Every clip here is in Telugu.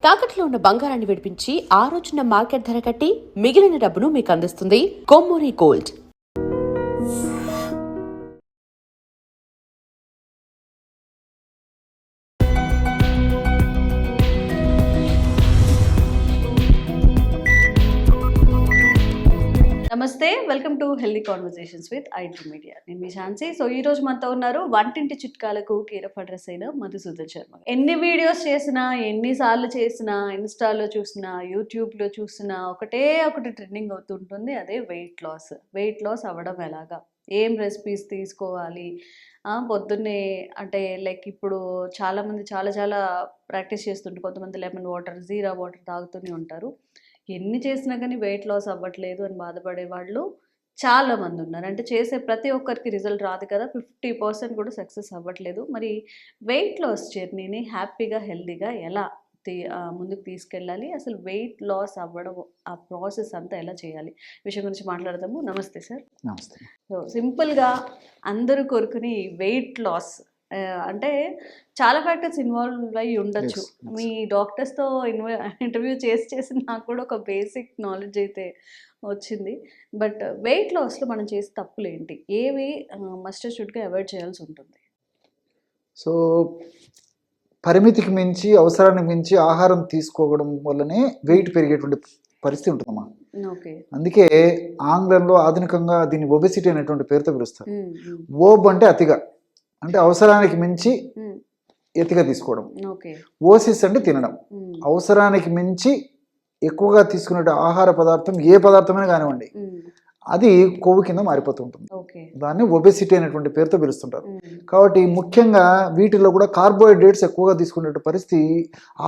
తాకట్లో ఉన్న బంగారాన్ని విడిపించి ఆ రోజున మార్కెట్ ధర కట్టి మిగిలిన డబ్బును మీకు అందిస్తుంది కొమ్మూరి గోల్డ్. నమస్తే, welcome to healthy conversations with IT media. నేను మీ ఝాన్సీ. సో ఈ రోజు మనతో ఉన్నారు వంటింటి చిట్కాలకు కీరఫ్ అడ్రస్ అయిన మధుసూదన్ శర్మ. ఎన్ని వీడియోస్ చేసినా, ఎన్నిసార్లు చేసినా, ఇన్స్టాలో చూసినా, యూట్యూబ్లో చూసినా ఒకటి ట్రెండింగ్ అవుతుంటుంది, అదే వెయిట్ లాస్. వెయిట్ లాస్ అవ్వడం ఎలాగా, ఏం రెసిపీస్ తీసుకోవాలి, పొద్దున్నే అంటే లైక్ ఇప్పుడు చాలామంది చాలా ప్రాక్టీస్ చేస్తుంటారు. కొంతమంది లెమన్ వాటర్, జీరా వాటర్ తాగుతూనే ఉంటారు. ఎన్ని చేసినా కానీ వెయిట్ లాస్ అవ్వట్లేదు అని బాధపడే వాళ్ళు చాలామంది ఉన్నారు. అంటే చేసే ప్రతి ఒక్కరికి రిజల్ట్ రాదు కదా, 50% కూడా సక్సెస్ అవ్వట్లేదు. మరి వెయిట్ లాస్ జర్నీని హ్యాపీగా, హెల్దీగా ఎలా ముందుకు తీసుకెళ్ళాలి, అసలు వెయిట్ లాస్ అవ్వడం ఆ ప్రాసెస్ అంతా ఎలా చేయాలి, విషయం గురించి మాట్లాడదాము. నమస్తే సార్. నమస్తే. సో సింపుల్గా అందరూ కోరుకుని వెయిట్ లాస్ అంటే చాలా ఫ్యాక్టర్స్ ఇన్వాల్వ్ అయ్యి ఉండొచ్చు. మీ డాక్టర్స్తో ఇంటర్వ్యూ చేసి నాకు కూడా ఒక బేసిక్ నాలెడ్జ్ అయితే వచ్చింది. బట్ వెయిట్ లాస్లో మనం చేసే తప్పులు ఏంటి, ఏవి మస్ట్ షుడ్గా అవాయిడ్ చేయాల్సి ఉంటుంది? సో పరిమితికి మించి, అవసరానికి మించి ఆహారం తీసుకోవడం వల్లనే వెయిట్ పెరిగేటువంటి పరిస్థితి ఉంటుందమ్మా. ఓకే. అందుకే ఆంగ్లంలో ఆధునికంగా దీన్ని ఒబెసిటీ అనేటువంటి పేరుతో పిలుస్తారు. ఓబ్ అంటే అతిగా, అంటే అవసరానికి మించి ఎతిగా తీసుకోవడం. ఓసిస్ అంటే తినడం. అవసరానికి మించి ఎక్కువగా తీసుకునే ఆహార పదార్థం ఏ పదార్థమైనా కానివ్వండి, అది కొవ్వు కింద మారిపోతుంటుంది. దాన్ని ఒబెసిటీ అనేటువంటి పేరుతో పిలుస్తుంటారు. కాబట్టి ముఖ్యంగా వీటిలో కూడా కార్బోహైడ్రేట్స్ ఎక్కువగా తీసుకునే పరిస్థితి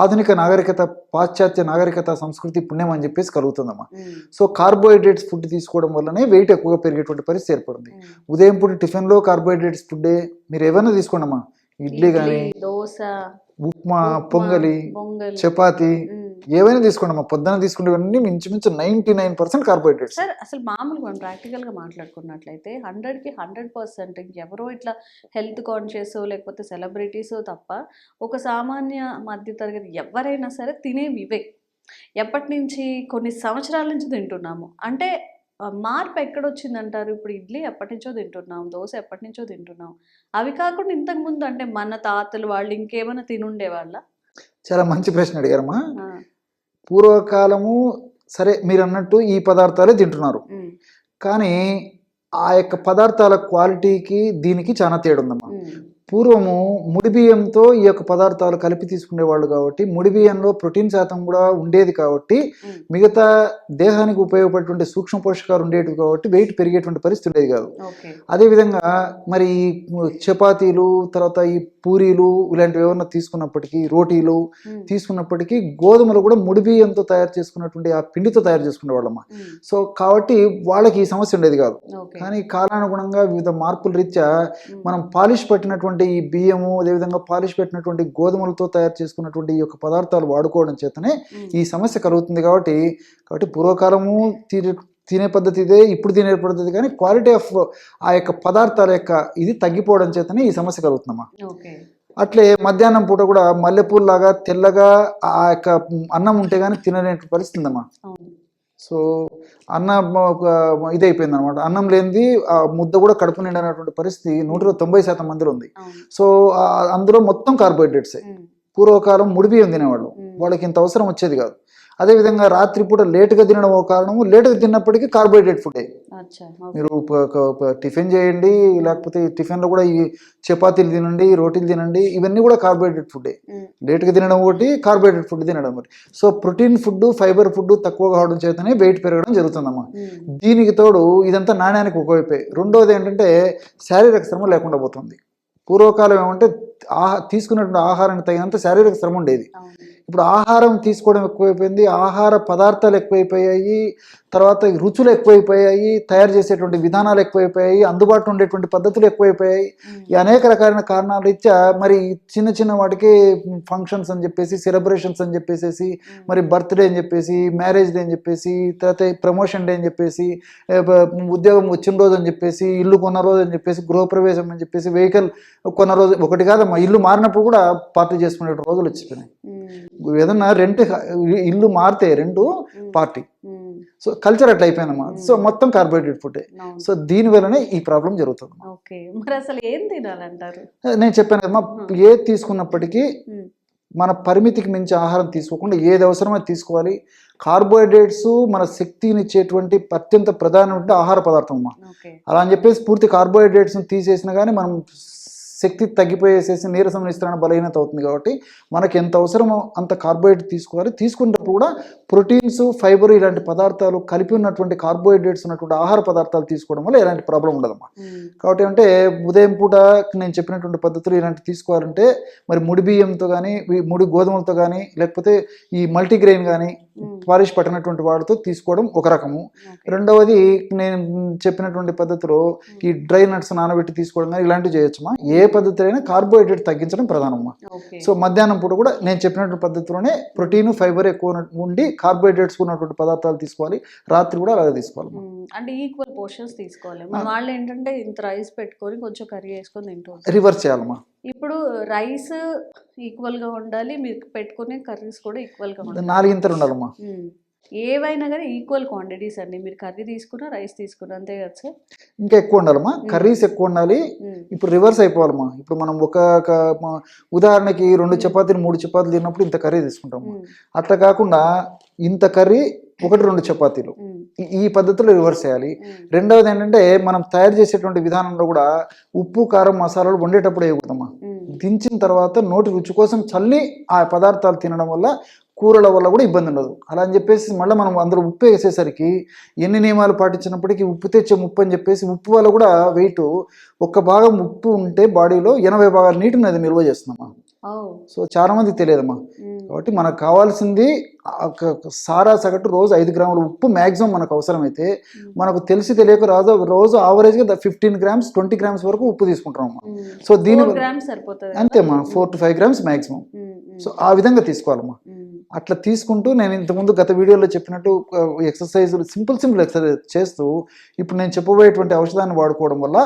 ఆధునిక నాగరికత, పాశ్చాత్య నాగరికత సంస్కృతి పుణ్యం అని చెప్పేసి కలుగుతుందమ్మా. సో కార్బోహైడ్రేట్స్ ఫుడ్ తీసుకోవడం వల్లనే వెయిట్ ఎక్కువగా పెరిగేటువంటి పరిస్థితి ఏర్పడుతుంది. ఉదయం పూట టిఫిన్లో కార్బోహైడ్రేట్స్ ఫుడ్డే, మీరు ఏమైనా తీసుకోండమ్మా, ఇడ్లీ కానీ, దోశ, ఉప్మా, పొంగలి, చపాతి, ఏవైనా తీసుకోండి. పొద్దున తీసుకునేవన్నీ మించుమించు 99% కార్బోహైడ్రేట్స్. సార్ అసలు మామూలుగా మనం ప్రాక్టికల్గా మాట్లాడుకున్నట్లయితే 100కి 100% ఎవరో ఇట్లా హెల్త్ కాన్షియస్ లేకపోతే సెలబ్రిటీస్ తప్ప ఒక సామాన్య మధ్యతరగతి ఎవరైనా సరే తినేవి ఇవే. ఎప్పటి నుంచి, కొన్ని సంవత్సరాల నుంచి తింటున్నాము. అంటే మార్పు ఎక్కడొచ్చిందంటారు? ఇప్పుడు ఇడ్లీ ఎప్పటి నుంచో తింటున్నాం, దోశ ఎప్పటి నుంచో తింటున్నాం. అవి కాకుండా ఇంతకుముందు అంటే మన తాతలు వాళ్ళు ఇంకేమైనా తినుండే వాళ్ళ? చాలా మంచి ప్రశ్న అడిగారమ్మా. పూర్వకాలము సరే మీరు అన్నట్టు ఈ పదార్థాలే తింటున్నారు, కానీ ఆ యొక్క పదార్థాల క్వాలిటీకి దీనికి చాలా తేడా ఉందమ్మా. పూర్వము ముడి బియ్యంతో ఈ యొక్క పదార్థాలు కలిపి తీసుకునేవాళ్ళు కాబట్టి ముడి బియ్యంలో ప్రోటీన్ శాతం కూడా ఉండేది కాబట్టి మిగతా దేహానికి ఉపయోగపడేటువంటి సూక్ష్మ పోషకాలు ఉండేవి కాబట్టి వెయిట్ పెరిగేటువంటి పరిస్థితి ఉండేది కాదు. అదేవిధంగా మరి చపాతీలు, తర్వాత ఈ పూరీలు ఇలాంటివి ఏమన్నా తీసుకున్నప్పటికీ, రోటీలు తీసుకున్నప్పటికీ గోధుమలు కూడా ముడి బియ్యంతో తయారు చేసుకున్నటువంటి ఆ పిండితో తయారు చేసుకునేవాళ్ళమ్మా. సో కాబట్టి వాళ్ళకి ఈ సమస్య ఉండేది కాదు. కానీ కాలానుగుణంగా వివిధ మార్పుల రీత్యా మనం పాలిష్ పట్టినటువంటి ఈ బియ్యము, అదేవిధంగా పాలిష్ పెట్టినటువంటి గోధుమలతో తయారు చేసుకున్నటువంటి ఈ యొక్క పదార్థాలు వాడుకోవడం చేతనే ఈ సమస్య కలుగుతుంది. కాబట్టి పూర్వకాలము తినే పద్ధతి ఇదే, ఇప్పుడు తినే పద్ధతి, కానీ క్వాలిటీ ఆఫ్ ఆ యొక్క పదార్థాల యొక్క ఇది తగ్గిపోవడం చేతనే ఈ సమస్య కలుగుతుందమ్మా. అట్లే మధ్యాహ్నం పూట కూడా మల్లెపూల్లాగా తెల్లగా ఆ యొక్క అన్నం ఉంటే కానీ తినలేని పరిస్థితి ఉందమ్మా. సో అన్నం ఇదైపోయింది అనమాట. అన్నం లేనిది ఆ ముద్ద కూడా కడుపు నిండినటువంటి పరిస్థితి 190% మందిలో ఉంది. సో అందులో మొత్తం కార్బోహైడ్రేట్సే. పూర్వకాలం ముడి బియ్యం తినేవాళ్ళు, వాళ్ళకి ఇంత అవసరం వచ్చేది కాదు. అదేవిధంగా రాత్రిపూట లేటుగా తినడం ఒక కారణము, లేటుగా తిన్నప్పటికీ కార్బోహైడ్రేట్ ఫుడ్డే. మీరు టిఫిన్ చేయండి, లేకపోతే టిఫిన్లో కూడా ఈ చపాతీలు తినండి, రోటీలు తినండి, ఇవన్నీ కూడా కార్బోహైడ్రేట్ ఫుడ్డే. లేటుగా తినడం ఒకటి, కార్బోహైడ్రేట్ ఫుడ్ తినడం ఒకటి. So protein food, fibre food తక్కువగా అవడం చేతనే వెయిట్ పెరగడం జరుగుతుందమ్మా. దీనికి తోడు ఇదంతా నాణ్యానికి ఒకవైపే. రెండోది ఏంటంటే శారీరక శ్రమ లేకుండా పోతుంది. పూర్వకాలం ఏమంటే తీసుకున్నటువంటి ఆహారానికి తగినంత శారీరక శ్రమ ఉండేది. ఇప్పుడు ఆహారం తీసుకోవడం ఎక్కువైపోయింది, ఆహార పదార్థాలు ఎక్కువైపోయాయి, తర్వాత రుచులు ఎక్కువైపోయాయి, తయారు చేసేటువంటి విధానాలు ఎక్కువైపోయాయి, అందుబాటులో ఉండేటువంటి పద్ధతులు ఎక్కువైపోయాయి. ఈ అనేక రకాలైన కారణాల రీత్యా మరి చిన్న వాటికి ఫంక్షన్స్ అని చెప్పేసి, సెలబ్రేషన్స్ అని చెప్పేసి, మరి బర్త్డే అని చెప్పేసి, మ్యారేజ్ డే అని చెప్పేసి, తర్వాత ప్రమోషన్ డే అని చెప్పేసి, ఉద్యోగం వచ్చిన రోజు అని చెప్పేసి, ఇల్లు కొన్న రోజు అని చెప్పేసి, గృహప్రవేశం అని చెప్పేసి, వెహికల్ కొన్న రోజు, ఒకటి కాదమ్మా, ఇల్లు మారినప్పుడు కూడా పార్టీ చేసుకునే రోజులు వచ్చిపోయినాయి. ఏదన్నా రెంట్ ఇల్లు మారితే రెండు పార్టీ. సో కల్చర్ అట్లా అయిపోయిందమ్మా. సో మొత్తం కార్బోహైడ్రేట్ ఫుడ్. సో దీని వల్లనే ఈ ప్రాబ్లం జరుగుతుంది. ఓకే, మరి అసలు ఏం తినాలంటారు? నేను చెప్పాను కదమ్మా, ఏది తీసుకున్నప్పటికీ మన పరిమితికి మించి ఆహారం తీసుకోకుండా ఏది అవసరమో అది తీసుకోవాలి. కార్బోహైడ్రేట్స్ మన శక్తిని ఇచ్చేటువంటి అత్యంత ప్రధానమైన ఆహార పదార్థం అమ్మా. అలా అని చెప్పేసి పూర్తి కార్బోహైడ్రేట్స్ని తీసేసినా కానీ మనం శక్తి తగ్గిపోయేసేసి నీరసం, నిస్త్రాణ, బలహీనత అవుతుంది. కాబట్టి మనకి ఎంత అవసరమో అంత కార్బోహైడ్రేట్ తీసుకోవాలి. తీసుకున్నప్పుడు కూడా ప్రోటీన్స్, ఫైబర్ ఇలాంటి పదార్థాలు కలిపి ఉన్నటువంటి కార్బోహైడ్రేట్స్ ఉన్నటువంటి ఆహార పదార్థాలు తీసుకోవడం వల్ల ఎలాంటి ప్రాబ్లం ఉండదమ్మా. కాబట్టి అంటే ఉదయం పూట నేను చెప్పినటువంటి పద్ధతులు ఇలాంటి తీసుకోవాలంటే మరి ముడి బియ్యంతో కానీ, ముడి గోధుమలతో కానీ, లేకపోతే ఈ మల్టీగ్రెయిన్ కానీ పాలిష్ పట్టినటువంటి వాటితో తీసుకోవడం ఒక రకము. రెండవది నేను చెప్పినటువంటి పద్ధతిలో ఈ డ్రై నట్స్ నానబెట్టి తీసుకోవడం కానీ ఇలాంటివి చేయొచ్చమ్మా. ఏ పద్ధతి అయినా కార్బోహైడ్రేట్ తగ్గించడం ప్రధానమ్మా. సో మధ్యాహ్నం పూట కూడా నేను చెప్పినటువంటి పద్ధతిలోనే ప్రోటీన్, ఫైబర్ ఎక్కువ ఉండి కార్బోహైడ్రేట్స్ ఉన్నటువంటి పదార్థాలు తీసుకోవాలి. రాత్రి కూడా అలాగే తీసుకోవాలి. అంటే ఈక్వల్ పోర్షన్స్ తీసుకోవాలి. మన వాళ్ళు ఏంటంటే ఇంత రైస్ పెట్టుకొని కొంచెం కర్రీ వేసుకొని తింటూ రివర్స్ చేయాలమ్మా. ఇప్పుడు రైస్ ఈక్వల్ గా ఉండాలి, మీరు పెట్టుకునే కర్రీస్ కూడా ఈక్వల్ గా ఉండాలి. 4 ఇంతలు ఉండాలమ్మా. ఏవైనా కానీ ఈక్వల్ క్వాంటిటీస్ అండి. మీరు కర్రీ తీసుకున్నా, రైస్ తీసుకున్నా, అంతే కదా సార్? ఇంకా ఎక్కువ ఉండాలమ్మా. కర్రీస్ ఎక్కువ ఉండాలి. ఇప్పుడు రివర్స్ అయిపోవాలమ్మా. ఇప్పుడు మనం ఒక ఉదాహరణకి 2 చపాతీలు 3 చపాతీలు తిన్నప్పుడు ఇంత కర్రీ తీసుకుంటాము. అట్లా కాకుండా ఇంత కర్రీ 1-2 చపాతీలు, ఈ పద్ధతిలో రివర్స్ చేయాలి. రెండవది ఏంటంటే మనం తయారు చేసేటువంటి విధానంలో కూడా ఉప్పు, కారం, మసాలాలు వండేటప్పుడు వేయకూడదమ్మా. దించిన తర్వాత నోటి రుచి కోసం చల్లి ఆ పదార్థాలు తినడం వల్ల కూరల వల్ల కూడా ఇబ్బంది ఉండదు. అలా అని చెప్పేసి మళ్ళీ మనం అందులో ఉప్పు వేసేసరికి ఎన్ని నియమాలు పాటించినప్పటికీ ఉప్పు తెచ్చే ముప్పు అని చెప్పేసి ఉప్పు వల్ల కూడా వెయిట్, ఒక్క భాగం ఉప్పు ఉంటే బాడీలో 80 భాగాల నీటిని అది నిల్వ చేస్తున్నామా. సో చాలా మందికి తెలియదమ్మా. కాబట్టి మనకు కావాల్సింది సారా సగటు రోజు 5 గ్రాముల ఉప్పు మ్యాక్సిమం మనకు అవసరమైతే, మనకు తెలిసి తెలియక రోజు ఆవరేజ్గా 15 గ్రామ్స్ 20 గ్రామ్స్ వరకు ఉప్పు తీసుకుంటామమ్మా. సో దీని అంతేమ్మా, 4 to 5 గ్రామ్స్ మ్యాక్సిమం. సో ఆ విధంగా తీసుకోవాలమ్మా. అట్లా తీసుకుంటూ నేను ఇంతకుముందు గత వీడియోలో చెప్పినట్టు ఎక్సర్సైజులు సింపుల్ ఎక్సర్సైజ్ చేస్తూ ఇప్పుడు నేను చెప్పబోయేటువంటి ఔషధాన్ని వాడుకోవడం వల్ల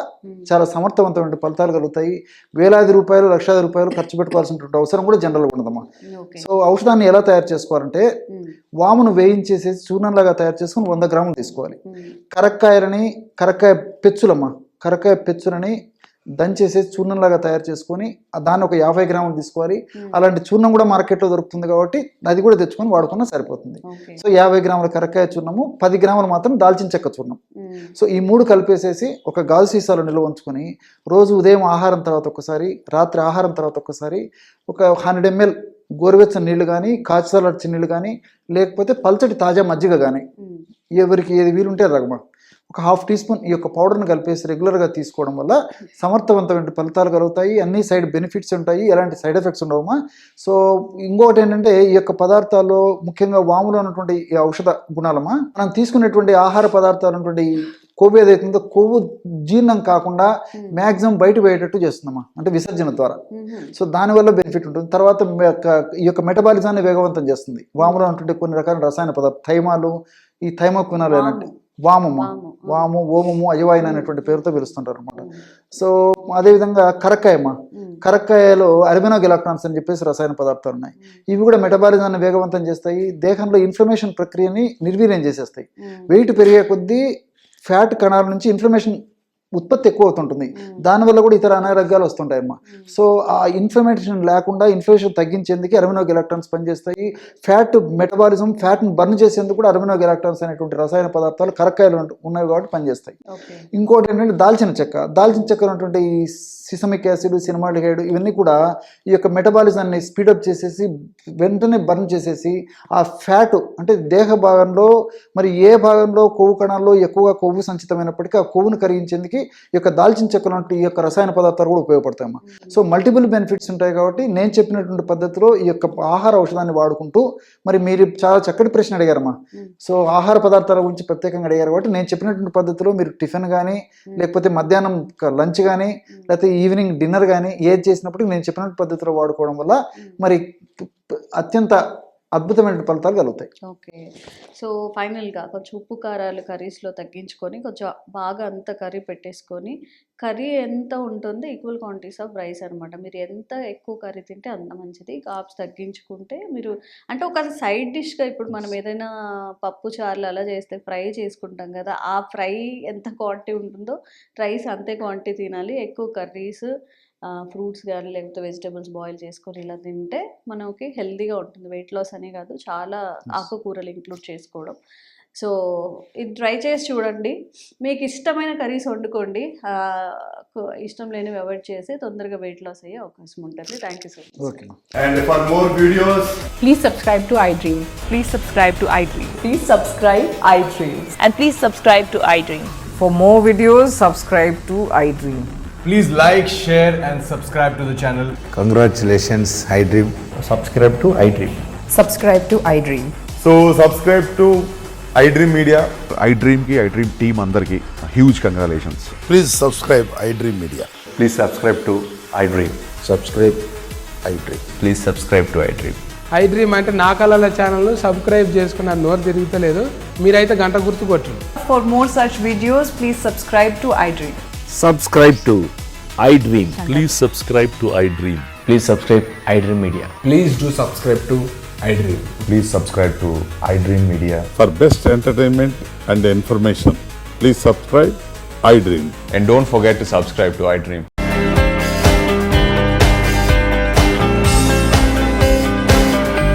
చాలా సమర్థవంతమైన ఫలితాలు కలుగుతాయి. వేలాది రూపాయలు, లక్షలాది రూపాయలు ఖర్చు పెట్టుకోవాల్సినటువంటి అవసరం కూడా జనరల్గా ఉండదమ్మా. సో ఔషధాన్ని ఎలా తయారు చేసుకోవాలంటే వామును వేయించేసేసి చూర్ణంలాగా తయారు చేసుకుని 100 గ్రాములు తీసుకోవాలి. కరక్కాయ పెచ్చులని దంచేసేసి చూర్ణంలాగా తయారు చేసుకొని దాన్ని ఒక 50 గ్రాములు తీసుకోవాలి. అలాంటి చూర్ణం కూడా మార్కెట్లో దొరుకుతుంది కాబట్టి అది కూడా తెచ్చుకొని వాడుకున్నా సరిపోతుంది. సో 50 గ్రాముల కరక్కాయ చూర్ణము, 10 గ్రాములు మాత్రం దాల్చిన చెక్క చూర్ణం. సో ఈ 3 కలిపేసేసి ఒక గాజు సీసాలో నిల్వ ఉంచుకొని రోజు ఉదయం ఆహారం తర్వాత ఒకసారి, రాత్రి ఆహారం తర్వాత ఒకసారి ఒక 100 ml గోరువెచ్చని నీళ్లు కానీ, కాచిచల్లార్చిన నీళ్ళు కానీ, లేకపోతే పల్చటి తాజా మజ్జిగ కానీ, ఎవరికి ఏది వీలుంటే రగమ ఒక 1/2 టీ స్పూన్ ఈ యొక్క పౌడర్ని కలిపేసి రెగ్యులర్గా తీసుకోవడం వల్ల సమర్థవంతమైన ఫలితాలు కలుగుతాయి. అన్ని సైడ్ బెనిఫిట్స్ ఉంటాయి, ఎలాంటి సైడ్ ఎఫెక్ట్స్ ఉండవమ్మా. సో ఇంకొకటి ఏంటంటే ఈ యొక్క పదార్థాల్లో ముఖ్యంగా వాములో ఉన్నటువంటి ఈ ఔషధ గుణాలమ్మా, మనం తీసుకునేటువంటి ఆహార పదార్థాలు ఉన్నటువంటి కొవ్వు ఏదైతుందో కొవ్వు జీర్ణం కాకుండా మ్యాక్సిమం బయట పోయేటట్టు చేస్తుందమ్మా, అంటే విసర్జన ద్వారా. సో దానివల్ల బెనిఫిట్ ఉంటుంది. తర్వాత ఈ యొక్క మెటబాలిజాన్ని వేగవంతం చేస్తుంది. వాములో ఉన్నటువంటి కొన్ని రకాల రసాయన పదార్థాలు, థైమాలు, ఈ థైమోక్వినాలు అయినట్టు వాము, ఓమము, అజవాయిన్ అనేటువంటి పేరుతో పిలుస్తుంటారు అనమాట. సో అదేవిధంగా కరక్కాయలో అర్బినోగెలాక్టాన్స్ అని చెప్పేసి రసాయన పదార్థాలు ఉన్నాయి. ఇవి కూడా మెటబాలిజాన్ని వేగవంతం చేస్తాయి, దేహంలో ఇన్ఫ్లమేషన్ ప్రక్రియని నిర్వీర్యం చేసేస్తాయి. వెయిట్ పెరిగే కొద్దీ ఫ్యాట్ కణాల నుంచి ఇన్ఫ్లమేషన్ ఉత్పత్తి ఎక్కువ అవుతుంటుంది. దానివల్ల కూడా ఇతర అనారోగ్యాలు వస్తుంటాయమ్మా. సో ఆ ఇన్ఫ్లమేషన్ లేకుండా ఇన్ఫ్లమేషన్ తగ్గించేందుకు అర్బినోగెలాక్టాన్స్ పనిచేస్తాయి. ఫ్యాట్ మెటబాలిజం, ఫ్యాట్ని బర్న్ చేసేందుకు కూడా అర్బినోగెలాక్టాన్స్ అనేటువంటి రసాయన పదార్థాలు కరక్కాయలు ఉన్నాయి కాబట్టి పనిచేస్తాయి. ఇంకోటి ఏంటంటే దాల్చిన చెక్క ఉన్నటువంటి సిసమిక్ యాసిడ్, సినిమాల్డిహైడ్ ఇవన్నీ కూడా ఈ యొక్క మెటబాలిజాన్ని స్పీడప్ చేసేసి వెంటనే బర్న్ చేసేసి ఆ ఫ్యాట్ అంటే దేహ భాగంలో మరి ఏ భాగంలో కొవ్వు కణాల్లో ఎక్కువగా కొవ్వు సంచితమైనప్పటికీ ఆ కొవ్వును కరిగించేందుకు ఈ యొక్క దాల్చిన చెక్క లాంటి ఈ యొక్క రసాయన పదార్థాలు కూడా ఉపయోగపడతాయమ్మా. సో మల్టిపుల్ బెనిఫిట్స్ ఉంటాయి కాబట్టి నేను చెప్పినటువంటి పద్ధతిలో ఈ యొక్క ఆహార ఔషధాన్ని వాడుకుంటూ, మరి మీరు చాలా చక్కటి ప్రశ్న అడిగారమ్మా. సో ఆహార పదార్థాల గురించి ప్రత్యేకంగా అడిగారు కాబట్టి నేను చెప్పినటువంటి పద్ధతిలో మీరు టిఫిన్ కానీ, లేకపోతే మధ్యాహ్నం లంచ్ కానీ, లేకపోతే ఈవినింగ్ డిన్నర్ కానీ ఏది చేసినప్పుడు నేను చెప్పినటువంటి పద్ధతిలో వాడుకోవడం వల్ల మరి అత్యంత అద్భుతమైన ఫలితాలు కలుగుతాయి. ఓకే. సో ఫైనల్గా కొంచెం ఉప్పు కారాలు కర్రీస్లో తగ్గించుకొని కొంచెం బాగా అంత కర్రీ పెట్టేసుకొని కర్రీ ఎంత ఉంటుందో ఈక్వల్ క్వాంటిటీస్ ఆఫ్ రైస్ అనమాట. మీరు ఎంత ఎక్కువ కర్రీ తింటే అంత మంచిది. కార్బ్స్ తగ్గించుకుంటే మీరు అంటే ఒక సైడ్ డిష్గా ఇప్పుడు మనం ఏదైనా పప్పు చారులు అలా చేస్తే ఫ్రై చేసుకుంటాం కదా, ఆ ఫ్రై ఎంత క్వాంటిటీ ఉంటుందో రైస్ అంతే క్వాంటిటీ తినాలి. ఎక్కువ కర్రీస్ ఫ్రూట్స్ కానీ లేకపోతే వెజిటేబుల్స్ బాయిల్ చేసుకొని ఇలా తింటే మనకి హెల్తీగా ఉంటుంది. వెయిట్ లాస్ అనే కాదు, చాలా ఆకుకూరలు ఇంక్లూడ్ చేసుకోవడం. సో ఇది ట్రై చేసి చూడండి. మీకు ఇష్టమైన కర్రీస్ వండుకోండి, ఇష్టం లేనివి అవాయిడ్ చేసి తొందరగా వెయిట్ లాస్ అయ్యే అవకాశం ఉంటుంది. Thank you so much. Okay. And for more videos, Please subscribe to iDream. Please subscribe to iDream. Please subscribe iDream. And please subscribe to iDream. For more videos, subscribe to iDream. please like, share and subscribe to the channel. Congratulations, iDream. subscribe to iDream. Subscribe to iDream. So subscribe to iDream Media. iDream ki iDream team అందరికి huge congratulations. Please subscribe iDream Media. Please subscribe to iDream. Subscribe iDream. Please subscribe to iDream. iDream అంటే నా కళల ఛానల్ సబ్స్క్రైబ్ చేసుకున్న నోరు తిరుగుతలేదు, మీరైతే గంట గుర్తు కొట్టండి. For more such videos, please subscribe to iDream. Subscribe to iDream. Please subscribe to iDream. Please subscribe iDream Media. Please do subscribe to iDream. Please subscribe to iDream Media. For best entertainment and information, please subscribe iDream. And don't forget to subscribe to iDream.